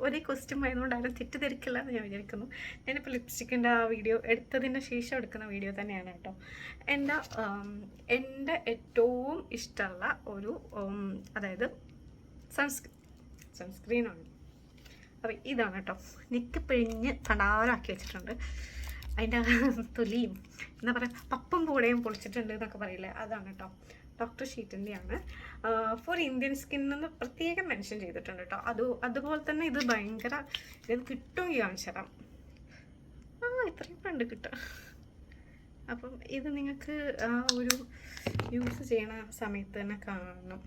ഒരേ ക്വസ്റ്റ്യൻ ആയതുകൊണ്ട് ആരും തെറ്റിദ്ധരിക്കില്ല എന്ന് ഞാൻ വിചാരിക്കുന്നു. ഞാനിപ്പോൾ ലിപ്സ്റ്റിക്കിൻ്റെ ആ വീഡിയോ എടുത്തതിന് ശേഷം എടുക്കുന്ന വീഡിയോ തന്നെയാണ് കേട്ടോ. എൻ്റെ ഏറ്റവും ഇഷ്ടമുള്ള ഒരു അതായത് സൺസ്ക്രീനാണ്. അപ്പോൾ ഇതാണ് കേട്ടോ. നെക്ക് പിഴിഞ്ഞ് തടാരാക്കി വെച്ചിട്ടുണ്ട്. അതിൻ്റെ തൊലിയും എന്താ പറയുക, പപ്പും കൂടെയും പൊളിച്ചിട്ടുണ്ട് എന്നൊക്കെ പറയില്ലേ, അതാണ് കേട്ടോ. ഡോക്ടർ ഷീറ്റിൻ്റെയാണ്. ഫോർ ഇന്ത്യൻ സ്കിൻ എന്ന് പ്രത്യേകം മെൻഷൻ ചെയ്തിട്ടുണ്ട് കേട്ടോ. അതുപോലെ തന്നെ ഇത് ഭയങ്കര, ഇത് കിട്ടുമെങ്കിൽ കാണിച്ചു തരാം. ഇത്രയും ഉണ്ട് കിട്ടുക. അപ്പം ഇത് നിങ്ങൾക്ക് ഒരു യൂസ് ചെയ്യണ സമയത്ത് തന്നെ കാണണം.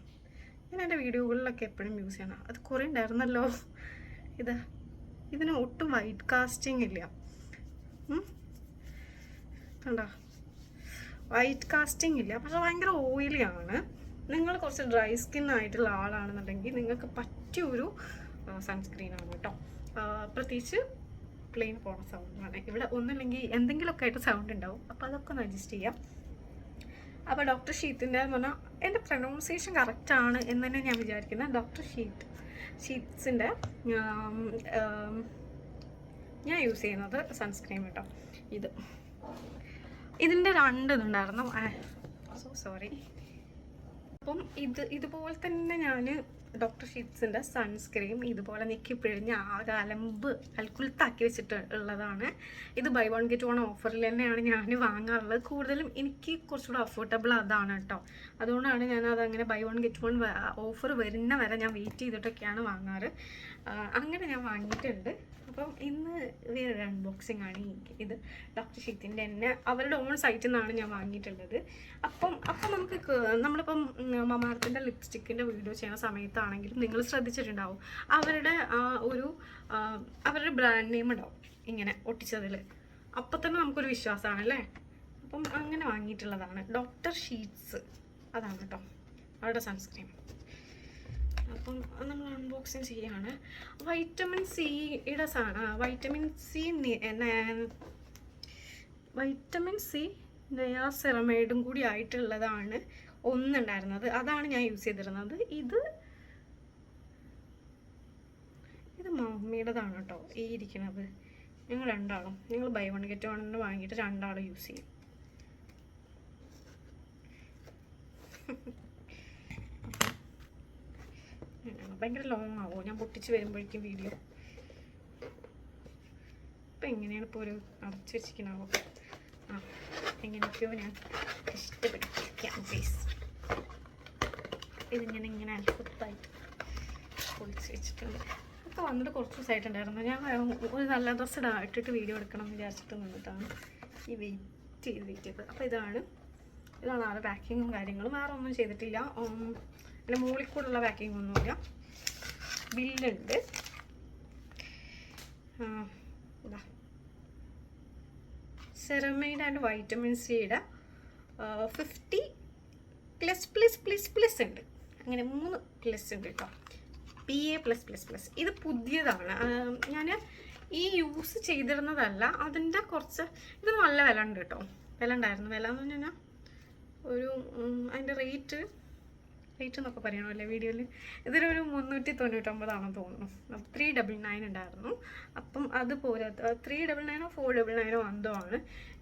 ഞാൻ എൻ്റെ വീഡിയോകളിലൊക്കെ എപ്പോഴും യൂസ് ചെയ്യണം. അത് കുറേ ഉണ്ടായിരുന്നല്ലോ. ഇതിന് ഒട്ടും വൈറ്റ് കാസ്റ്റിംഗ് ഇല്ല. കണ്ടോ, വൈറ്റ് കാസ്റ്റിംഗ് ഇല്ല, പക്ഷെ ഭയങ്കര ഓയിലിയാണ്. നിങ്ങൾ കുറച്ച് ഡ്രൈ സ്കിൻ ആയിട്ടുള്ള ആളാണെന്നുണ്ടെങ്കിൽ നിങ്ങൾക്ക് പറ്റിയൊരു സൺസ്ക്രീനാണ് കേട്ടോ. പ്രത്യേകിച്ച് പ്ലെയിൻ പോണ സൗണ്ടാണ്. ഇവിടെ ഒന്നുമില്ലെങ്കിൽ എന്തെങ്കിലുമൊക്കെ ആയിട്ട് സൗണ്ട് ഉണ്ടാവും, അപ്പോൾ അതൊക്കെ ഒന്ന് അഡ്ജസ്റ്റ് ചെയ്യാം. അപ്പോൾ ഡോക്ടർ ഷീറ്റിൻ്റെ എന്ന് പറഞ്ഞാൽ എൻ്റെ പ്രൊനൗൺസിയേഷൻ കറക്റ്റാണ് എന്ന് തന്നെ ഞാൻ വിചാരിക്കുന്നത്. ഡോക്ടർ ഷീറ്റ്സിൻ്റെ ഞാൻ യൂസ് ചെയ്യുന്നത് സൺസ്ക്രീൻ കേട്ടോ. ഇതിൻ്റെ 2 ഇതുണ്ടായിരുന്നു. സോറി. അപ്പം ഇതുപോലെ തന്നെ ഞാൻ ഡോക്ടർ ഷീറ്റ്സിൻ്റെ സൺസ്ക്രീം ഇതുപോലെ നെക്കി പിഴിഞ്ഞ് അൽക്കുലത്താക്കി വെച്ചിട്ട് ഉള്ളതാണ്. ഇത് ബൈ 1 get 1 ഓഫറിൽ തന്നെയാണ് ഞാൻ വാങ്ങാറുള്ളത്. കൂടുതലും എനിക്ക് കുറച്ചുകൂടെ അഫോർഡബിൾ അതാണ് കേട്ടോ. അതുകൊണ്ടാണ് ഞാൻ അതങ്ങനെ ബൈ 1 get 1 ഓഫർ വരുന്ന വരെ ഞാൻ വെയിറ്റ് ചെയ്തിട്ടൊക്കെയാണ് വാങ്ങാറ്. അങ്ങനെ ഞാൻ വാങ്ങിയിട്ടുണ്ട്. അപ്പം ഇന്ന് വേറൊരു അൺബോക്സിങ് ആണ്. ഇത് ഡോക്ടർ ഷീറ്റിൻ്റെ തന്നെ അവരുടെ ഓൺ സൈറ്റിൽ നിന്നാണ് ഞാൻ വാങ്ങിയിട്ടുള്ളത്. അപ്പം നമ്മളിപ്പം മമാർത്തിൻ്റെ ലിപ്സ്റ്റിക്കിൻ്റെ വീഡിയോ ചെയ്യുന്ന സമയത്താണെങ്കിലും നിങ്ങൾ ശ്രദ്ധിച്ചിട്ടുണ്ടാവും, അവരുടെ ബ്രാൻഡ് നെയിം ഉണ്ടാവും ഇങ്ങനെ ഒട്ടിച്ചതിൽ. അപ്പം തന്നെ നമുക്കൊരു വിശ്വാസമാണല്ലേ. അപ്പം അങ്ങനെ വാങ്ങിയിട്ടുള്ളതാണ് ഡോക്ടർ ഷീറ്റ്സ്. അതാണ് കേട്ടോ അവരുടെ സൺസ്ക്രീൻ. അപ്പം നമ്മൾ അൺബോക്സിങ് ചെയ്യാണ്. വൈറ്റമിൻ സി നിയാസിറമൈഡും കൂടി ആയിട്ടുള്ളതാണ് ഒന്നുണ്ടായിരുന്നത്. അതാണ് ഞാൻ യൂസ് ചെയ്തിരുന്നത്. ഇത് മമ്മിയുടേതാണ് കേട്ടോ ഈ ഇരിക്കുന്നത്. ഞങ്ങൾ ബൈ 1 get 1 വാങ്ങിയിട്ട് 2 ആൾ യൂസ് ചെയ്യും. ഭയങ്കര ലോങ് ആവുമോ ഞാൻ പൊട്ടിച്ച് വരുമ്പോഴേക്കും വീഡിയോ? ഇപ്പം എങ്ങനെയാണ് ഇപ്പോൾ ഒരു അടച്ചു വെച്ചിരിക്കണാവോ? എങ്ങനെയൊക്കെയോ ഞാൻ ഇഷ്ടപ്പെട്ടിരിക്കാം. പ്ലീസ് ഇങ്ങനെ അൽപ്പത്തായിട്ട് പൊളിച്ച് വെച്ചിട്ടുണ്ട്. ഒക്കെ വന്നിട്ട് കുറച്ച് ദിവസമായിട്ടുണ്ടായിരുന്നു. ഞാൻ ഒരു നല്ല ഡ്രസ്സ് ഇട്ടിട്ട് വീഡിയോ എടുക്കണം എന്ന് വിചാരിച്ചിട്ട് നിന്നിട്ടാണ് ഈ വെയിറ്റ് ചെയ്ത്. അപ്പോൾ ഇതാണ് ആളുടെ പാക്കിങ്ങും കാര്യങ്ങളും. വേറെ ഒന്നും ചെയ്തിട്ടില്ല. പിന്നെ മുകളിൽ കൂടെയുള്ള പാക്കിംഗ് ഒന്നുമില്ല. ബില്ലുണ്ട്. സെറമൈഡ് ആൻഡ് വൈറ്റമിൻ സിയുടെ 50++++ ഉണ്ട്. അങ്ങനെ 3 പ്ലസ് ഉണ്ട് കേട്ടോ. PA+++. ഇത് പുതിയതാണ്. ഞാൻ ഈ യൂസ് ചെയ്തിരുന്നതല്ല. അതിൻ്റെ ഇത് നല്ല വില ഉണ്ട് കേട്ടോ. വില ഉണ്ടായിരുന്നു. വില എന്ന് പറഞ്ഞു കഴിഞ്ഞാൽ അതിൻ്റെ റേറ്റ് എന്നൊക്കെ പറയണമല്ലേ വീഡിയോയിൽ. ഇതിലൊരു 399 തോന്നുന്നു. 399 ഉണ്ടായിരുന്നു. അപ്പം അതുപോലെ 399 499 എന്തോ ആണ്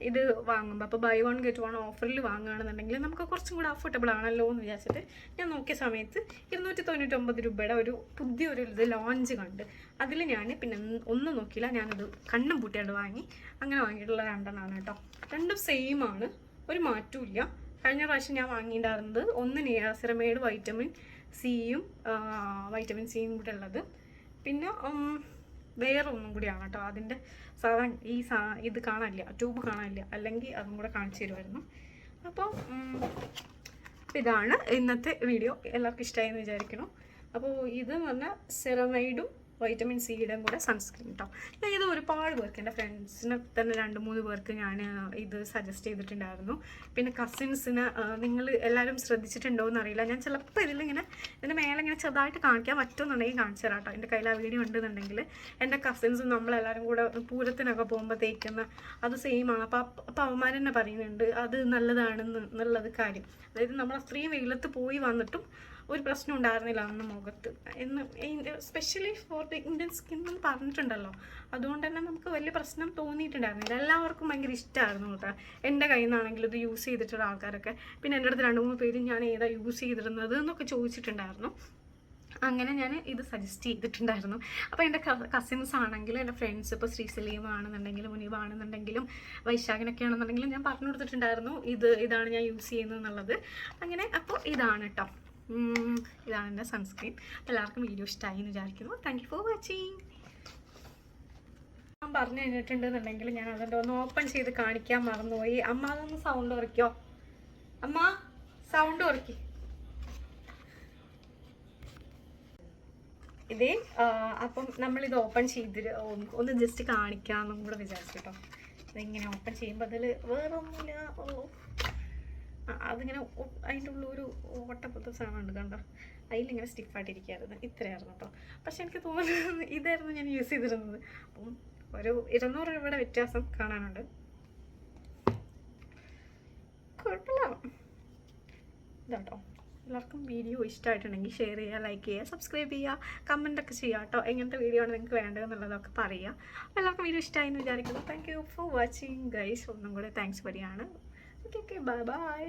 ഇത് വാങ്ങുമ്പോൾ. അപ്പോൾ ബൈ 1 get 1 ഓഫറിൽ വാങ്ങുകയാണെന്നുണ്ടെങ്കിൽ നമുക്ക് കുറച്ചും കൂടെ അഫോർഡബിൾ ആണല്ലോ എന്ന് വിചാരിച്ചിട്ട് ഞാൻ നോക്കിയ സമയത്ത് 299 രൂപയുടെ ഒരു പുതിയൊരു ഇത് ലോഞ്ച് കണ്ട് അതിൽ ഞാൻ പിന്നെ ഒന്നും നോക്കിയില്ല. ഞാനത് കണ്ണും പൂട്ടിയാണ്ട് വാങ്ങി. അങ്ങനെ വാങ്ങിയിട്ടുള്ള 2 എണ്ണമാണ് കേട്ടോ. 2 സെയിം ആണ്, ഒരു മാറ്റവും ഇല്ല. കഴിഞ്ഞ പ്രാവശ്യം ഞാൻ വാങ്ങിയിട്ടുണ്ടായിരുന്നത് ഒന്ന് നിയാസിറമൈഡ് വൈറ്റമിൻ സിയും കൂടെ ഉള്ളത്. പിന്നെ വേറെ ഒന്നും കൂടിയാണ് കേട്ടോ. അതിൻ്റെ ഇത് കാണാനില്ല, ട്യൂബ് കാണാനില്ല. അല്ലെങ്കിൽ അതും കൂടെ കാണിച്ചു തരുമായിരുന്നു. അപ്പോൾ ഇതാണ് ഇന്നത്തെ വീഡിയോ. എല്ലാവർക്കും ഇഷ്ടമായെന്ന് വിചാരിക്കണം. അപ്പോൾ ഇത് എന്ന് പറഞ്ഞാൽ സെറമൈഡും വൈറ്റമിൻ സിയുടെ കൂടെ സൺസ്ക്രീൻ കേട്ടോ. ഞാൻ ഇത് ഒരുപാട് പേർക്ക്, എൻ്റെ ഫ്രണ്ട്സിന് തന്നെ 2-3 പേർക്ക് ഞാൻ ഇത് സജസ്റ്റ് ചെയ്തിട്ടുണ്ടായിരുന്നു. പിന്നെ കസിൻസിന് നിങ്ങൾ എല്ലാവരും ശ്രദ്ധിച്ചിട്ടുണ്ടോ എന്നറിയില്ല. ഞാൻ ചിലപ്പോൾ ഇതിൻ്റെ മേലെ ഇങ്ങനെ ചെറുതായിട്ട് കാണിക്കാൻ പറ്റുമെന്നുണ്ടെങ്കിൽ കാണിച്ചു തരാം കേട്ടോ. എൻ്റെ കയ്യിൽ ആ വീഡിയോ ഉണ്ടെന്നുണ്ടെങ്കിൽ എൻ്റെ കസിൻസും നമ്മളെല്ലാവരും കൂടെ പൂരത്തിനൊക്കെ പോകുമ്പോൾ തേക്കുന്ന അത് സെയിമാണ്. അപ്പോൾ അവന്മാർ തന്നെ പറയുന്നുണ്ട് അത് നല്ലതാണെന്നുള്ളത് കാര്യം. അതായത് നമ്മൾ അത്രയും വെയിലത്ത് പോയി വന്നിട്ടും ഒരു പ്രശ്നം ഉണ്ടായിരുന്നില്ല അന്ന് മുഖത്ത് എന്ന് specially for the Indian skin എന്ന് പറഞ്ഞിട്ടുണ്ടല്ലോ. അതുകൊണ്ട് തന്നെ നമുക്ക് വലിയ പ്രശ്നം തോന്നിയിട്ടുണ്ടായിരുന്നില്ല. എല്ലാവർക്കും ഭയങ്കര ഇഷ്ടമായിരുന്നു കേട്ടോ. എൻ്റെ കയ്യിൽ നിന്നാണെങ്കിലും ഇത് യൂസ് ചെയ്തിട്ടുള്ള ആൾക്കാരൊക്കെ. പിന്നെ എൻ്റെ അടുത്ത് 2-3 പേര് ഞാൻ ഏതാ യൂസ് ചെയ്തിരുന്നത് എന്നൊക്കെ ചോദിച്ചിട്ടുണ്ടായിരുന്നു. അങ്ങനെ ഞാൻ ഇത് സജസ്റ്റ് ചെയ്തിട്ടുണ്ടായിരുന്നു. അപ്പോൾ എൻ്റെ കസിൻസ് ആണെങ്കിലും എൻ്റെ ഫ്രണ്ട്സ്, ഇപ്പോൾ ശ്രീസലീം ആണെന്നുണ്ടെങ്കിലും മുനീബ് ആണെന്നുണ്ടെങ്കിലും വൈശാഖിനൊക്കെ ആണെന്നുണ്ടെങ്കിലും ഞാൻ പറഞ്ഞു കൊടുത്തിട്ടുണ്ടായിരുന്നു ഇതാണ് ഞാൻ യൂസ് ചെയ്യുന്നത് എന്നുള്ളത്. അങ്ങനെ അപ്പോൾ ഇതാണ് കേട്ടോ, ഇതാണ് എൻ്റെ സൺസ്ക്രീൻ. എല്ലാവർക്കും വീഡിയോ ഇഷ്ടമായി എന്ന് വിചാരിക്കുന്നു. Thank you for watching. ഞാൻ പറഞ്ഞു കഴിഞ്ഞിട്ടുണ്ടെന്നുണ്ടെങ്കിൽ ഞാൻ അതിൻ്റെ ഒന്ന് ഓപ്പൺ ചെയ്ത് കാണിക്കാൻ മറന്നുപോയി. അമ്മ അതൊന്ന് സൗണ്ട് കുറയ്ക്കോ? അമ്മ സൗണ്ട് കുറയ്ക്ക്. ഇതേ അപ്പം നമ്മളിത് ഓപ്പൺ ചെയ്തിട്ട് ഒന്ന് ജസ്റ്റ് കാണിക്കാമെന്നും കൂടെ വിചാരിച്ചു കേട്ടോ. ഇതിങ്ങനെ ഓപ്പൺ ചെയ്യുമ്പോൾ അതിൽ വേറെ ഒന്നുമില്ല. അതിങ്ങനെ അതിൻ്റെ ഉള്ളിൽ ഒരു ഓട്ടപ്പുറത്തെ സാധനമുണ്ട് കണ്ടോ, അതിലിങ്ങനെ സ്റ്റിഫായിട്ടിരിക്കുകയായിരുന്നു. ഇത്രയായിരുന്നു കേട്ടോ. പക്ഷെ എനിക്ക് തോന്നുന്നത് ഇതായിരുന്നു ഞാൻ യൂസ് ചെയ്തിരുന്നത്. അപ്പം ഒരു 200 രൂപയുടെ വ്യത്യാസം കാണാനുണ്ട്. കുഴപ്പമില്ല ഇതാട്ടോ. എല്ലാവർക്കും വീഡിയോ ഇഷ്ടമായിട്ടുണ്ടെങ്കിൽ ഷെയർ ചെയ്യുക, ലൈക്ക് ചെയ്യുക, സബ്സ്ക്രൈബ് ചെയ്യുക, കമൻറ്റൊക്കെ ചെയ്യുക കേട്ടോ. എങ്ങനത്തെ വീഡിയോ ആണ് നിങ്ങൾക്ക് വേണ്ടതെന്നുള്ളതൊക്കെ പറയുക. എല്ലാവർക്കും വീഡിയോ ഇഷ്ടമായി എന്ന് വിചാരിക്കുന്നു. Thank you for watching guys. ഒന്നും കൂടെ താങ്ക്സ് പറയുകയാണ്. Okay bye bye.